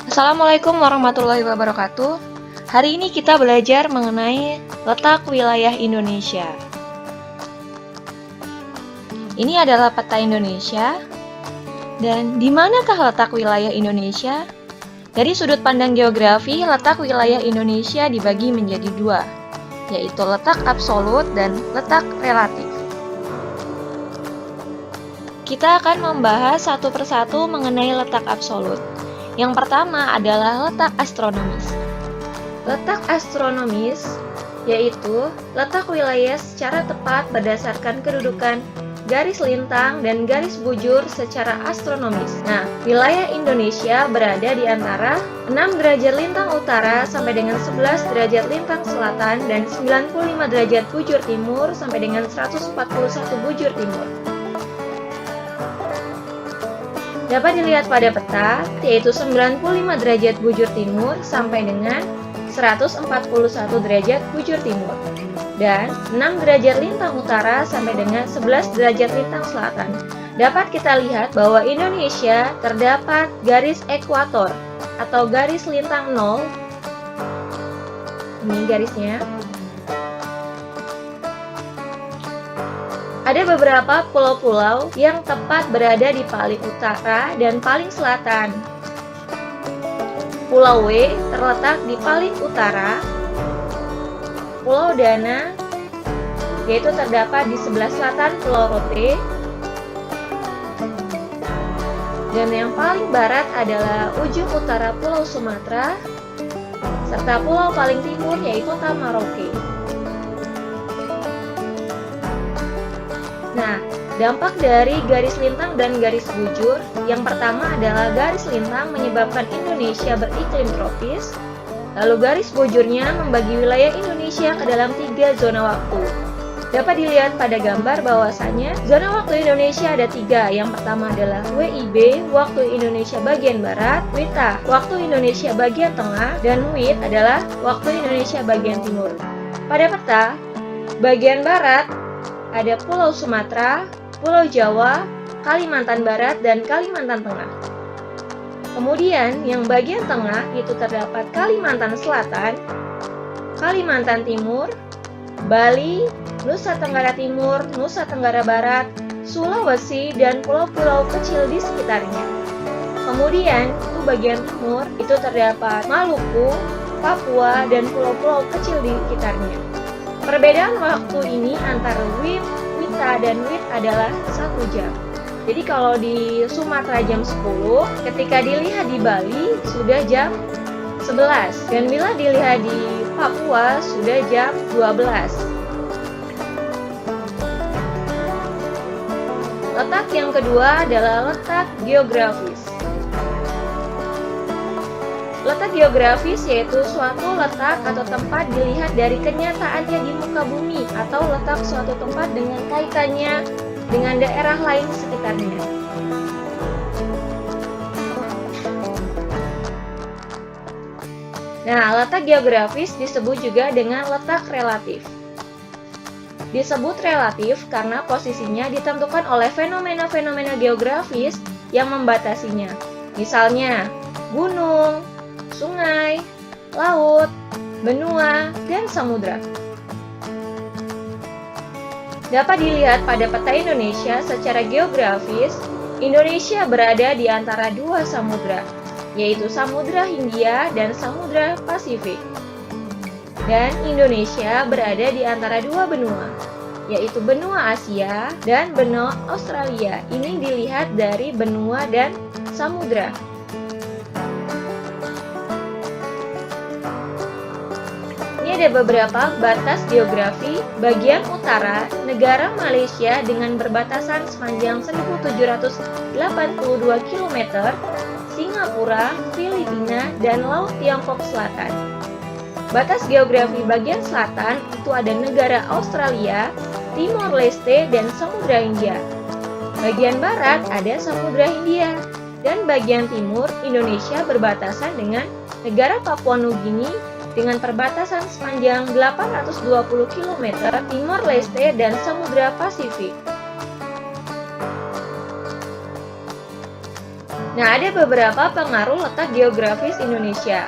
Assalamualaikum warahmatullahi wabarakatuh. Hari ini kita belajar mengenai letak wilayah Indonesia. Ini adalah peta Indonesia. Dan di manakah letak wilayah Indonesia? Dari sudut pandang geografi, letak wilayah Indonesia dibagi menjadi dua, yaitu letak absolut dan letak relatif. Kita akan membahas satu persatu mengenai letak absolut. Yang pertama adalah letak astronomis. Letak astronomis yaitu letak wilayah secara tepat berdasarkan kedudukan garis lintang dan garis bujur secara astronomis. Nah, wilayah Indonesia berada di antara 6 derajat lintang utara sampai dengan 11 derajat lintang selatan dan 95 derajat bujur timur sampai dengan 141 bujur timur. Dapat dilihat pada peta, yaitu 95 derajat bujur timur sampai dengan 141 derajat bujur timur, dan 6 derajat lintang utara sampai dengan 11 derajat lintang selatan. Dapat kita lihat bahwa Indonesia terdapat garis ekuator atau garis lintang 0. Ini garisnya. Ada beberapa pulau-pulau yang tepat berada di paling utara dan paling selatan. Pulau W terletak di paling utara. Pulau Dana yaitu terdapat di sebelah selatan Pulau Rote. Dan yang paling barat adalah ujung utara Pulau Sumatera, serta pulau paling timur yaitu Tamaroke. Nah, dampak dari garis lintang dan garis bujur, yang pertama adalah garis lintang menyebabkan Indonesia beriklim tropis, lalu garis bujurnya membagi wilayah Indonesia ke dalam 3 zona waktu. Dapat dilihat pada gambar bahwasanya zona waktu Indonesia ada 3. Yang pertama adalah WIB, waktu Indonesia bagian barat, WITA, waktu Indonesia bagian tengah, dan WIT adalah waktu Indonesia bagian timur. Pada peta, bagian barat ada Pulau Sumatera, Pulau Jawa, Kalimantan Barat, dan Kalimantan Tengah. Kemudian, yang bagian tengah itu terdapat Kalimantan Selatan, Kalimantan Timur, Bali, Nusa Tenggara Timur, Nusa Tenggara Barat, Sulawesi, dan pulau-pulau kecil di sekitarnya. Kemudian, itu bagian timur itu terdapat Maluku, Papua, dan pulau-pulau kecil di sekitarnya. Perbedaan waktu ini antara WIB, WITA, dan WIT adalah 1 jam. Jadi kalau di Sumatera jam 10, ketika dilihat di Bali sudah jam 11. Dan bila dilihat di Papua sudah jam 12. Letak yang kedua adalah letak geografis. Letak geografis yaitu suatu letak atau tempat dilihat dari kenyataannya di muka bumi atau letak suatu tempat dengan kaitannya dengan daerah lain di sekitarnya. Nah, letak geografis disebut juga dengan letak relatif. Disebut relatif karena posisinya ditentukan oleh fenomena-fenomena geografis yang membatasinya. Misalnya, gunung, sungai, laut, benua, dan samudra. Dapat dilihat pada peta Indonesia secara geografis, Indonesia berada di antara 2 samudra, yaitu Samudra Hindia dan Samudra Pasifik. Dan Indonesia berada di antara 2 benua, yaitu benua Asia dan benua Australia. Ini dilihat dari benua dan samudra. Ada beberapa batas geografi. Bagian utara negara Malaysia dengan berbatasan sepanjang 1782 km, Singapura, Filipina, dan Laut Tiongkok Selatan. Batas geografi bagian selatan itu ada negara Australia, Timor Leste, dan Samudra Hindia. Bagian barat ada Samudra Hindia, dan bagian timur Indonesia berbatasan dengan negara Papua Nugini dengan perbatasan sepanjang 820 km, Timor Leste, dan Samudra Pasifik. Nah, ada beberapa pengaruh letak geografis Indonesia.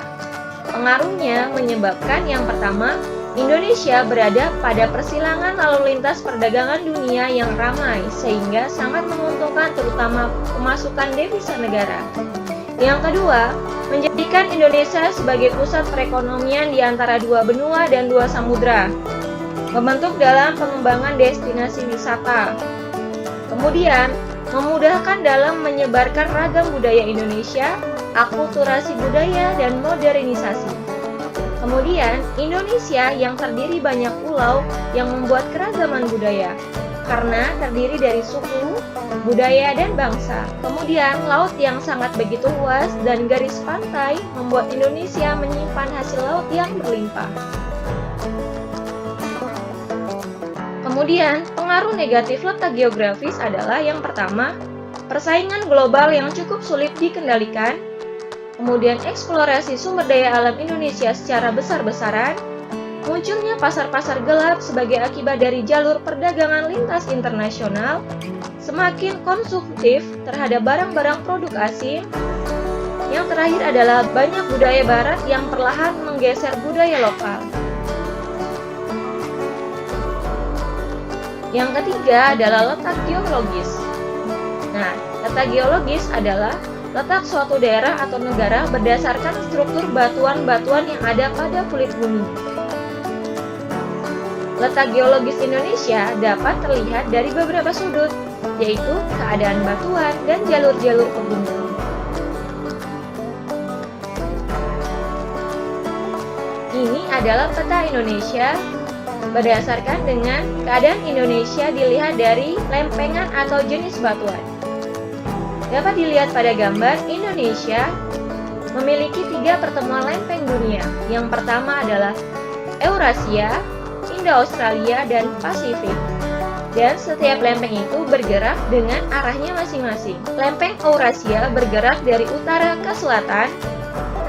Pengaruhnya menyebabkan yang pertama, Indonesia berada pada persilangan lalu lintas perdagangan dunia yang ramai sehingga sangat menguntungkan terutama pemasukan devisa negara. Yang kedua, menjadikan Indonesia sebagai pusat perekonomian di antara dua benua dan dua samudra, membentuk dalam pengembangan destinasi wisata. Kemudian, memudahkan dalam menyebarkan ragam budaya Indonesia, akulturasi budaya, dan modernisasi. Kemudian, Indonesia yang terdiri banyak pulau yang membuat keragaman budaya, karena terdiri dari suku, budaya, dan bangsa. Kemudian, laut yang sangat begitu luas dan garis pantai membuat Indonesia menyimpan hasil laut yang berlimpah. Kemudian, pengaruh negatif letak geografis adalah yang pertama, persaingan global yang cukup sulit dikendalikan. Kemudian eksplorasi sumber daya alam Indonesia secara besar-besaran, munculnya pasar-pasar gelap sebagai akibat dari jalur perdagangan lintas internasional, semakin konsumtif terhadap barang-barang produk asing. Yang terakhir adalah banyak budaya barat yang perlahan menggeser budaya lokal. Yang ketiga adalah letak geologis. Nah, letak geologis adalah letak suatu daerah atau negara berdasarkan struktur batuan-batuan yang ada pada kulit bumi. Letak geologis Indonesia dapat terlihat dari beberapa sudut, yaitu keadaan batuan dan jalur-jalur pegunungan. Ini adalah peta Indonesia. Berdasarkan dengan keadaan Indonesia dilihat dari lempengan atau jenis batuan. Dapat dilihat pada gambar, Indonesia memiliki 3 pertemuan lempeng dunia. Yang pertama adalah Eurasia, Indo-Australia, dan Pasifik. Dan setiap lempeng itu bergerak dengan arahnya masing-masing. Lempeng Eurasia bergerak dari utara ke selatan,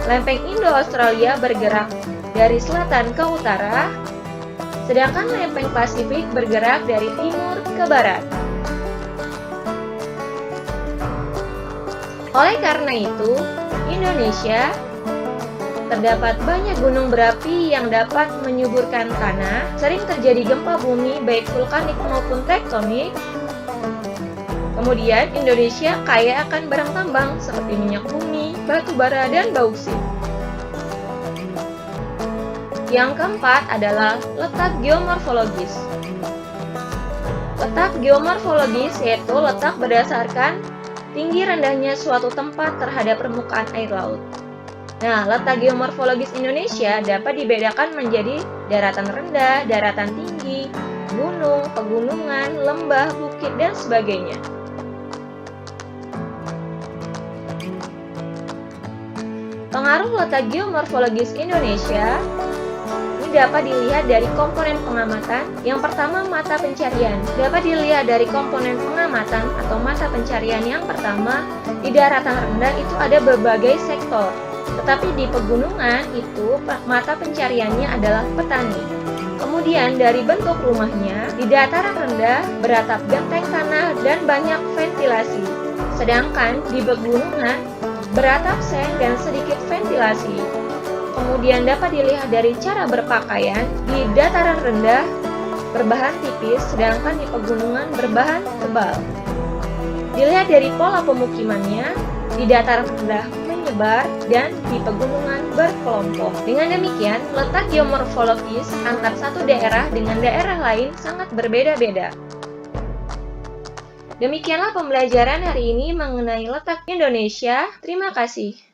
lempeng Indo-Australia bergerak dari selatan ke utara, sedangkan lempeng Pasifik bergerak dari timur ke barat. Oleh karena itu, Indonesia terdapat banyak gunung berapi yang dapat menyuburkan tanah, sering terjadi gempa bumi baik vulkanik maupun tektonik. Kemudian, Indonesia kaya akan barang tambang seperti minyak bumi, batu bara, dan bauksit. Yang keempat adalah letak geomorfologis. Letak geomorfologis yaitu letak berdasarkan tinggi rendahnya suatu tempat terhadap permukaan air laut. Nah, letak geomorfologis Indonesia dapat dibedakan menjadi daratan rendah, daratan tinggi, gunung, pegunungan, lembah, bukit, dan sebagainya. Pengaruh letak geomorfologis Indonesia dapat dilihat dari komponen pengamatan. Yang pertama, mata pencarian. Dapat dilihat dari komponen pengamatan atau mata pencarian yang pertama, di daratan rendah itu ada berbagai sektor. Tetapi di pegunungan itu mata pencariannya adalah petani. Kemudian dari bentuk rumahnya, di dataran rendah beratap genteng tanah dan banyak ventilasi. Sedangkan di pegunungan beratap seng dan sedikit ventilasi. Kemudian dapat dilihat dari cara berpakaian, di dataran rendah berbahan tipis, sedangkan di pegunungan berbahan tebal. Dilihat dari pola pemukimannya, di dataran rendah menyebar dan di pegunungan berkelompok. Dengan demikian, letak geomorfologis antar satu daerah dengan daerah lain sangat berbeda-beda. Demikianlah pembelajaran hari ini mengenai letak Indonesia. Terima kasih.